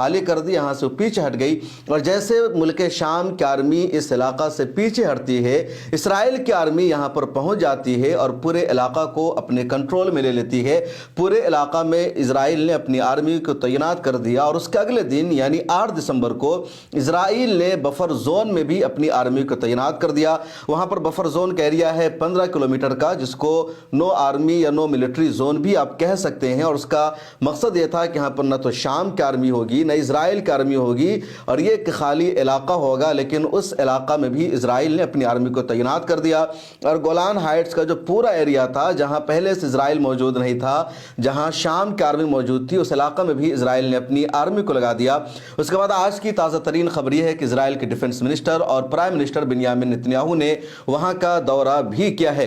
خالی کر دی، یہاں سے وہ پیچھے ہٹ گئی، اور جیسے ملک شام کی آرمی اس علاقہ سے پیچھے ہٹتی ہے، اسرائیل کی آرمی یہاں پر پہنچ جاتی ہے اور پورے علاقہ کو اپنے کنٹرول میں لے لیتی ہے۔ پورے علاقہ میں اسرائیل نے اپنی آرمی کو تعینات کر دیا، اور اس کے اگلے دن یعنی 8 دسمبر کو اسرائیل نے بفر زون میں بھی اپنی آرمی کو تعینات کر دیا۔ وہاں پر بفر زون کا ایریا ہے 15 کلومیٹر کا، جس کو نو آرمی یا نو ملٹری زون بھی آپ کہہ سکتے ہیں، اور اس کا مقصد یہ تھا کہ یہاں پر نہ تو شام کی آرمی ہوگی نہ اسرائیل کی آرمی ہوگی، اور یہ ایک خالی علاقہ ہوگا، لیکن اس علاقہ میں بھی اسرائیل نے اپنی آرمی کو تعینات کر دیا۔ اور گولان ہائٹس کا جو پورا ایریا تھا جہاں پہلے سے اسرائیل موجود نہیں تھا، جہاں شام کی آرمی موجود تھی، اس علاقہ میں بھی اسرائیل نے اپنی آرمی کو لگا دیا۔ اس کے بعد آج کی تازہ ترین خبر یہ ہے کہ اسرائیل کے ڈیفنس منسٹر اور پرائم منسٹر بنیامین نتنیاہو نے وہاں کا دورہ بھی کیا ہے۔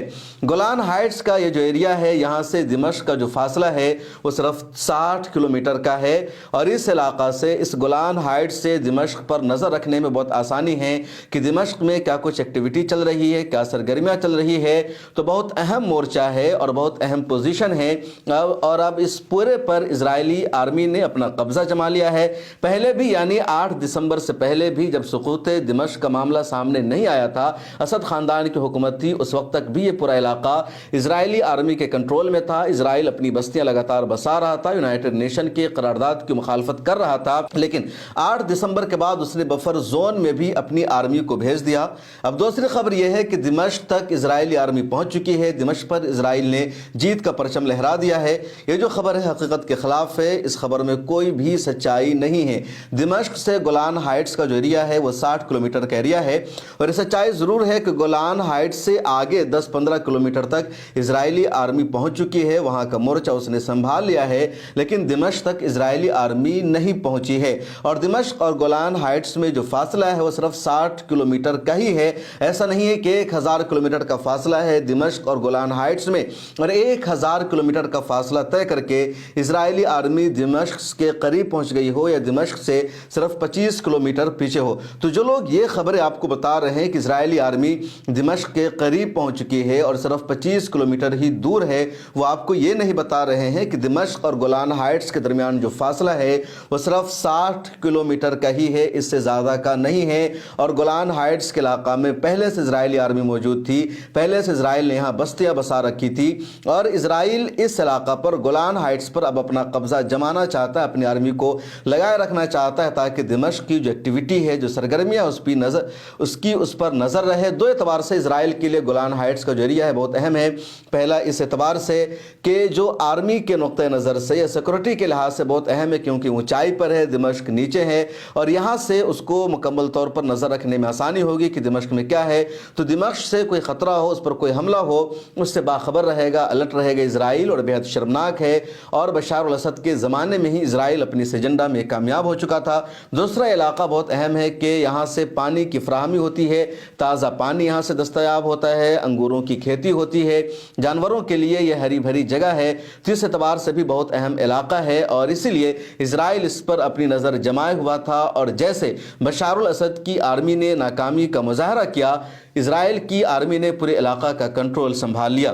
گولان ہائٹس کا یہ جو ایریا ہے، یہاں سے دمشق کا جو فاصلہ ہے وہ صرف 60 کلومیٹر کا ہے، اور اس علاقہ سے، اس گولان ہائٹس سے دمشق پر نظر رکھنے میں بہت آسانی ہے کہ دمشق میں کیا کچھ ایکٹیویٹی چل رہی ہے، کیا سرگرمیاں چل رہی ہے۔ تو بہت اہم مورچہ ہے اور بہت اہم پوزیشن ہے، اور اب اس پورے پر اسرائیلی آرمی نے اپنا قبضہ جما لیا ہے۔ پہلے بھی یعنی 8 دسمبر سے پہلے بھی جب سقوط دمشق کا معاملہ سامنے نہیں آیا تھا، اسد خاندان کی حکومت تھی، اس وقت تک بھی یہ پورا علاقہ اسرائیلی آرمی کے کنٹرول میں تھا۔ اسرائیل اپنی بستیاں لگاتار بسا رہا تھا، یونائٹڈ نیشن کے قرارداد کی مخالفت کر رہا تھا، لیکن 8 دسمبر کے بعد اس نے بفر زون میں بھی اپنی آرمی کو بھیج دیا۔ اب دوسری خبر یہ ہے کہ دمشق تک اسرائیلی آرمی پہنچ چکی ہے، دمشق پر اسرائیل نے جیت کا پرچم لہرا دیا ہے۔ یہ جو خبر ہے حقیقت کے خلاف ہے، اس خبر میں کوئی بھی سچائی نہیں ہے۔ دمشق سے گولان ہائٹس کا جو ایریا ہے وہ 60 کلومیٹر کا ایریا ہے، اور یہ سچائی ضرور ہے کہ گولان ہائٹس سے آگے 10-15 کلومیٹر تک اسرائیلی آرمی پہنچ چکی ہے، وہاں کا مورچہ اس نے سنبھال لیا ہے، لیکن دمشق تک اسرائیلی آرمی نہیں پہنچی ہے۔ اور دمشق اور گولان ہائٹس میں جو فاصلہ ہے وہ صرف 60 کلومیٹر کا ہی ہے، ایسا نہیں ہے کہ 1000 کلومیٹر کا فاصلہ ہے دمشق اور گولان ہائٹس میں، اور 1000 کلومیٹر کا فاصلہ طے کر کے اسرائیلی آرمی دمشق کے قریب پہنچ گئی ہو، یا دمشق سے صرف 25 کلومیٹر پیچھے ہو۔ تو جو لوگ یہ خبریں آپ کو بتا رہے ہیں کہ اسرائیلی آرمی دمشق کے قریب پہنچ چکی ہے اور صرف 25 کلومیٹر ہی دور ہے، وہ آپ کو یہ نہیں بتا رہے ہیں کہ دمشق اور گولان ہائٹس کے درمیان جو فاصلہ ہے وہ صرف 60 کلومیٹر کا ہی ہے، اس سے زیادہ کا نہیں ہے۔ اور گولان ہائٹس کے علاقہ میں پہلے سے اسرائیلی آرمی موجود تھی، پہلے سے اسرائیل نے یہاں بستیاں بسا رکھی تھی، اور اسرائیل اس علاقہ پر گولان ہائٹس پر اب اپنا قبضہ جمانا چاہتا ہے، اپنی آرمی کو لگائے رکھنا چاہتا ہے، تاکہ دمشق کی جو ایکٹیویٹی ہے، جو سرگرمیاں اس پر نظر رہے۔ دو اعتبار سے اسرائیل کے لیے گولان ہائٹس کا جو ایریا ہے بہت اہم ہے۔ پہلا اس اعتبار سے کہ جو آرمی کے نقطہ نظر سے یا سیکورٹی کے لحاظ سے بہت اہم ہے، کیونکہ اونچائی پر ہے، دمشق نیچے ہے، اور یہاں سے اس کو مکمل طور پر نظر رکھنے میں آسانی ہوگی کہ دمشق میں کیا ہے۔ تو دمشق سے کوئی خطرہ ہو، اس پر کوئی حملہ ہو، اس سے باخبر رہے گا، الرٹ رہے گا اسرائیل، اور بہت شرمناک ہے۔ اور بشار الاسد کے زمانے میں ہی اسرائیل اپنی اس ایجنڈا میں کامیاب ہو چکا تھا۔ دوسرا علاقہ بہت اہم ہے کہ یہاں سے پانی کی فراہمی ہوتی ہے، تازہ پانی یہاں سے دستیاب ہوتا ہے، انگوروں کی کھیتی ہوتی ہے، جانوروں کے لیے یہ ہری بھری جگہ ہے، تو اس اعتبار سے بھی بہت اہم علاقہ ہے، اور اسی لیے اسرائیل اس پر اپنی نظر جمائے ہوا تھا۔ اور جیسے بشار الاسد کی آرمی نے ناکامی کا مظاہرہ کیا، اسرائیل کی آرمی نے پورے علاقہ کا کنٹرول سنبھال لیا۔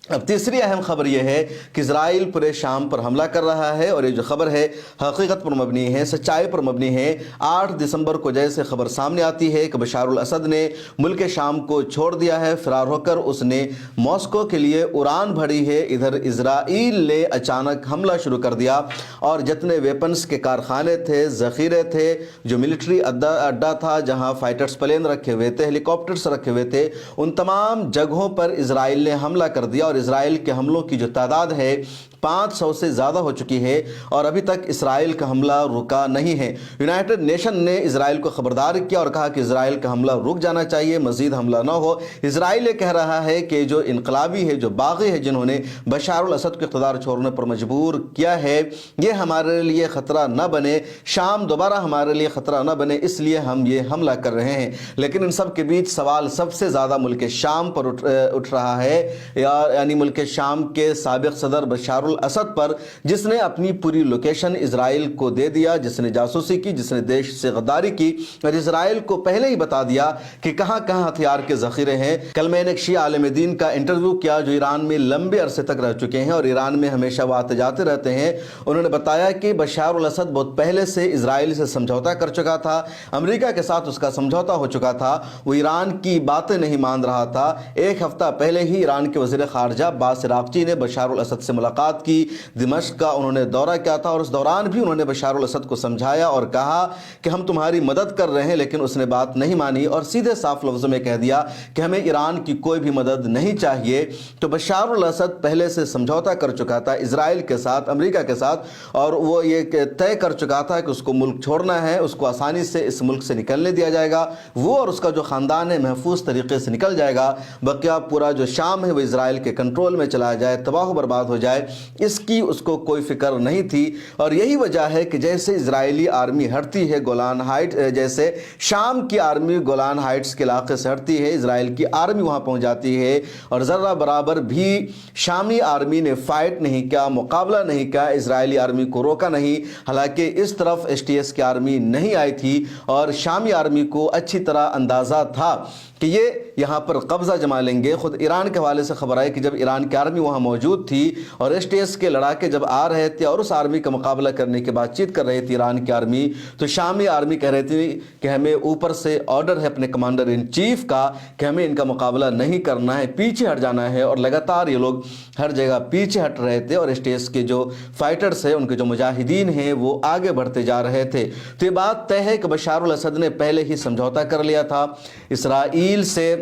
اب تیسری اہم خبر یہ ہے کہ اسرائیل پورے شام پر حملہ کر رہا ہے، اور یہ جو خبر ہے حقیقت پر مبنی ہے، سچائی پر مبنی ہے۔ 8 دسمبر کو جیسے خبر سامنے آتی ہے کہ بشار الاسد نے ملک شام کو چھوڑ دیا ہے، فرار ہو کر اس نے ماسکو کے لیے اڑان بھری ہے، ادھر اسرائیل نے اچانک حملہ شروع کر دیا، اور جتنے ویپنز کے کارخانے تھے، ذخیرے تھے، جو ملٹری اڈا تھا جہاں فائٹرز پلین رکھے ہوئے تھے، ہیلی کاپٹرز رکھے ہوئے تھے، ان تمام جگہوں پر اسرائیل نے حملہ کر دیا، اور اسرائیل کے حملوں کی جو تعداد ہے 500 سے زیادہ ہو چکی ہے، اور ابھی تک اسرائیل کا حملہ رکا نہیں ہے۔ یونائٹڈ نیشن نے اسرائیل کو خبردار کیا اور کہا کہ اسرائیل کا حملہ رک جانا چاہیے، مزید حملہ نہ ہو۔ اسرائیل یہ کہہ رہا ہے کہ جو انقلابی ہے، جو باغی ہے، جنہوں نے بشار الاسد کو اقتدار چھوڑنے پر مجبور کیا ہے، یہ ہمارے لیے خطرہ نہ بنے، شام دوبارہ ہمارے لیے خطرہ نہ بنے، اس لیے ہم یہ حملہ کر رہے ہیں۔ لیکن ان سب کے بیچ سوال سب سے زیادہ ملک شام پر اٹھ رہا ہے، یعنی یعنی ملک شام کے سابق صدر بشار الاسد پر، جس نے اپنی پوری لوکیشن اسرائیل کو دے دیا، جس نے جاسوسی کی، جس نے دیش سے غداری کی اور اسرائیل کو پہلے ہی بتا دیا کہ کہاں کہاں ہتھیار کے ذخیرے ہیں۔ کل میں نے ایک شیعہ عالم دین کا انٹرویو کیا جو ایران میں لمبے عرصے تک رہ چکے ہیں اور ایران میں ہمیشہ وہ آتے جاتے رہتے ہیں۔ انہوں نے بتایا کہ بشار الاسد بہت پہلے سے اسرائیل سے سمجھوتا کر چکا تھا، امریکہ کے ساتھ اس کا سمجھوتا ہو چکا تھا، وہ ایران کی باتیں نہیں مان رہا تھا۔ ایک ہفتہ پہلے ہی ایران کے وزیر خارجہ عباس عراقچی نے بشار الاسد سے ملاقات کی، دمشق کا انہوں نے دورہ کیا تھا اور اس دوران بھی انہوں نے بشار الاسد کو سمجھایا اور کہا کہ ہم تمہاری مدد کر رہے ہیں، لیکن اس نے بات نہیں مانی اور سیدھے صاف لفظوں میں کہہ دیا کہ ہمیں ایران کی کوئی بھی مدد نہیں چاہیے۔ تو بشار الاسد پہلے سے سمجھوتا کر چکا تھا اسرائیل کے ساتھ، امریکہ کے ساتھ، اور وہ یہ طے کر چکا تھا کہ اس کو ملک چھوڑنا ہے، اس کو آسانی سے اس ملک سے نکلنے دیا جائے گا، وہ اور اس کا جو خاندان ہے محفوظ طریقے سے نکل جائے گا، بقیہ پورا جو شام ہے وہ اسرائیل کے کنٹرول میں چلا جائے، تباہ و برباد ہو جائے، اس کی اس کو کوئی فکر نہیں تھی۔ اور یہی وجہ ہے کہ جیسے اسرائیلی آرمی ہٹتی ہے گولان ہائٹ، جیسے شام کی آرمی گولان ہائٹس کے علاقے سے ہٹتی ہے، اسرائیل کی آرمی وہاں پہنچ جاتی ہے اور ذرہ برابر بھی شامی آرمی نے فائٹ نہیں کیا، مقابلہ نہیں کیا، اسرائیلی آرمی کو روکا نہیں۔ حالانکہ اس طرف STS کی آرمی نہیں آئی تھی اور شامی آرمی کو اچھی طرح اندازہ تھا کہ یہ یہاں پر قبضہ جما لیں گے۔ خود ایران کے حوالے سے خبر آئی کہ جب ایران کی آرمی وہاں موجود تھی اور STS کے لڑاکے جب آ رہے تھے اور اس آرمی کا مقابلہ کرنے کی بات چیت کر رہی تھی ایران کی آرمی، تو شامی آرمی کہہ رہی تھی کہ ہمیں اوپر سے آرڈر ہے اپنے کمانڈر ان چیف کا کہ ہمیں ان کا مقابلہ نہیں کرنا ہے، پیچھے ہٹ جانا ہے، اور لگاتار یہ لوگ ہر جگہ پیچھے ہٹ رہے تھے اور STS کے جو فائٹرز ہیں، ان کے جو مجاہدین ہیں، وہ آگے بڑھتے جا رہے تھے۔ تو یہ بات طے ہے کہ بشار الاسد نے پہلے ہی سمجھوتا کر لیا تھا اسرائیل سے،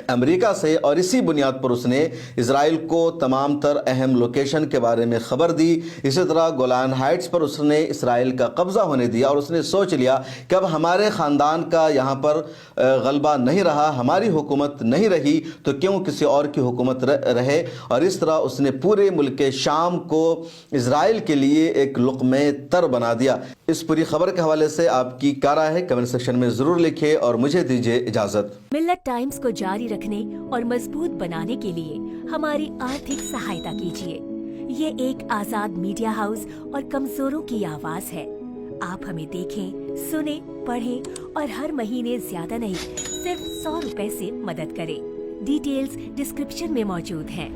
امریکہ سے، اور اسی بنیاد پر اس نے اسرائیل کو تمام تر اہم لوکیشن کے بارے میں خبر دی۔ اسی طرح گولان ہائٹس پر اس نے اسرائیل کا قبضہ ہونے دیا اور اس نے سوچ لیا کہ اب ہمارے خاندان کا یہاں پر غلبہ نہیں رہا، ہماری حکومت نہیں رہی تو کیوں کسی اور کی حکومت رہے، اور اس طرح اس نے پورے ملک شام کو اسرائیل کے لیے ایک لقمہ تر بنا دیا۔ اس پوری خبر کے حوالے سے آپ کی کیا رائے ہے کمنٹ سیکشن میں ضرور لکھیں اور مجھے دیجیے اجازت۔ ملت ٹائمز کو جاری رکھنے اور مضبوط بنانے کے لیے ہماری آرتھک سہایتا کیجیے۔ یہ ایک آزاد میڈیا ہاؤس اور کمزوروں کی آواز ہے۔ آپ ہمیں دیکھیں، سنیں، پڑھیں اور ہر مہینے زیادہ نہیں صرف 100 روپے سے مدد کریں۔ ڈیٹیلز ڈسکرپشن میں موجود ہیں۔